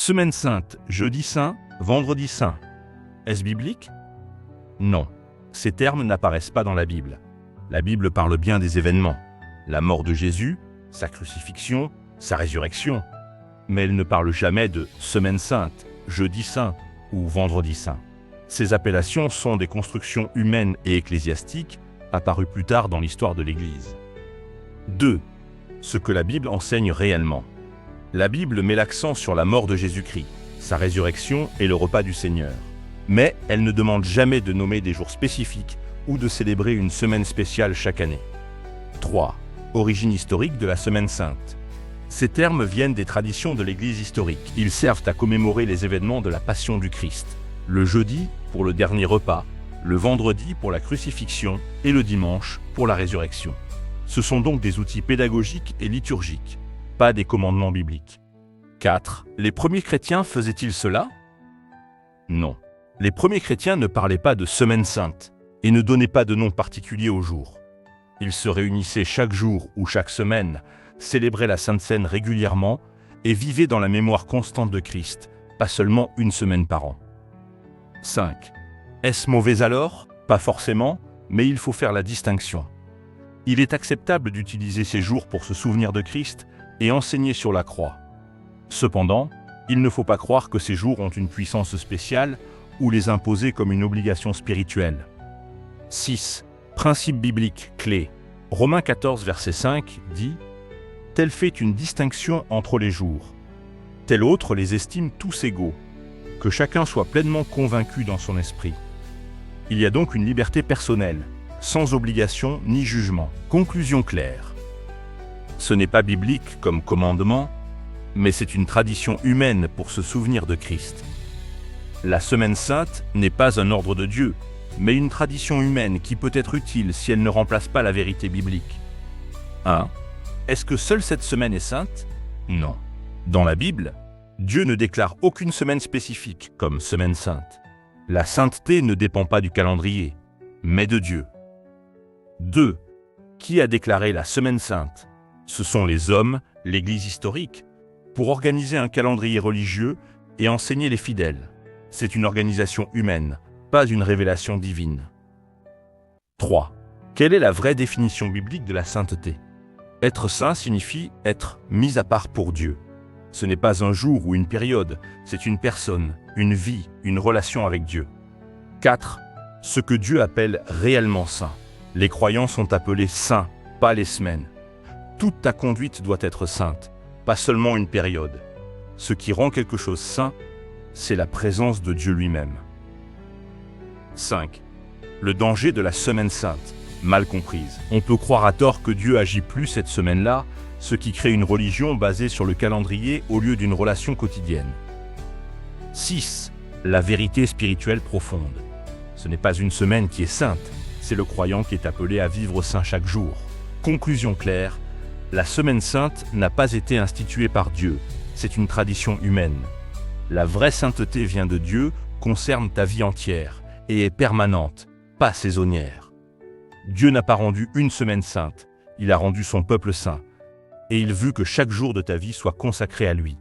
Semaine sainte, jeudi saint, vendredi saint. Est-ce biblique? Non. Ces termes n'apparaissent pas dans la Bible. La Bible parle bien des événements. La mort de Jésus, sa crucifixion, sa résurrection. Mais elle ne parle jamais de semaine sainte, jeudi saint ou vendredi saint. Ces appellations sont des constructions humaines et ecclésiastiques apparues plus tard dans l'histoire de l'Église. 2. Ce que la Bible enseigne réellement. La Bible met l'accent sur la mort de Jésus-Christ, sa résurrection et le repas du Seigneur. Mais elle ne demande jamais de nommer des jours spécifiques ou de célébrer une semaine spéciale chaque année. 3. Origine historique de la Semaine sainte. Ces termes viennent des traditions de l'Église historique. Ils servent à commémorer les événements de la Passion du Christ. Le jeudi pour le dernier repas, le vendredi pour la crucifixion et le dimanche pour la résurrection. Ce sont donc des outils pédagogiques et liturgiques, pas des commandements bibliques. 4. Les premiers chrétiens faisaient-ils cela? Non. Les premiers chrétiens ne parlaient pas de semaine sainte et ne donnaient pas de nom particulier au jour. Ils se réunissaient chaque jour ou chaque semaine, célébraient la Sainte Seine régulièrement et vivaient dans la mémoire constante de Christ, pas seulement une semaine par an. 5. Est-ce mauvais alors? Pas forcément, mais il faut faire la distinction. Il est acceptable d'utiliser ces jours pour se souvenir de Christ et enseigner sur la croix. Cependant, il ne faut pas croire que ces jours ont une puissance spéciale ou les imposer comme une obligation spirituelle. 6. Principe biblique clé. Romains 14, verset 5 dit « Tel fait une distinction entre les jours. Tel autre les estime tous égaux. Que chacun soit pleinement convaincu dans son esprit. » Il y a donc une liberté personnelle, sans obligation ni jugement. Conclusion claire. Ce n'est pas biblique comme commandement, mais c'est une tradition humaine pour se souvenir de Christ. La Semaine sainte n'est pas un ordre de Dieu, mais une tradition humaine qui peut être utile si elle ne remplace pas la vérité biblique. 1. Est-ce que seule cette semaine est sainte? Non. Dans la Bible, Dieu ne déclare aucune semaine spécifique comme semaine sainte. La sainteté ne dépend pas du calendrier, mais de Dieu. 2. Qui a déclaré la semaine sainte? Ce sont les hommes, l'Église historique, pour organiser un calendrier religieux et enseigner les fidèles. C'est une organisation humaine, pas une révélation divine. 3. Quelle est la vraie définition biblique de la sainteté? Être saint signifie être mis à part pour Dieu. Ce n'est pas un jour ou une période, c'est une personne, une vie, une relation avec Dieu. 4. Ce que Dieu appelle réellement saint. Les croyants sont appelés saints, pas les semaines. Toute ta conduite doit être sainte, pas seulement une période. Ce qui rend quelque chose saint, c'est la présence de Dieu lui-même. 5. Le danger de la semaine sainte, mal comprise. On peut croire à tort que Dieu agit plus cette semaine-là, ce qui crée une religion basée sur le calendrier au lieu d'une relation quotidienne. 6. La vérité spirituelle profonde. Ce n'est pas une semaine qui est sainte, c'est le croyant qui est appelé à vivre saint chaque jour. Conclusion claire, la semaine sainte n'a pas été instituée par Dieu, c'est une tradition humaine. La vraie sainteté vient de Dieu, concerne ta vie entière et est permanente, pas saisonnière. Dieu n'a pas rendu une semaine sainte, il a rendu son peuple saint, et il veut que chaque jour de ta vie soit consacré à lui.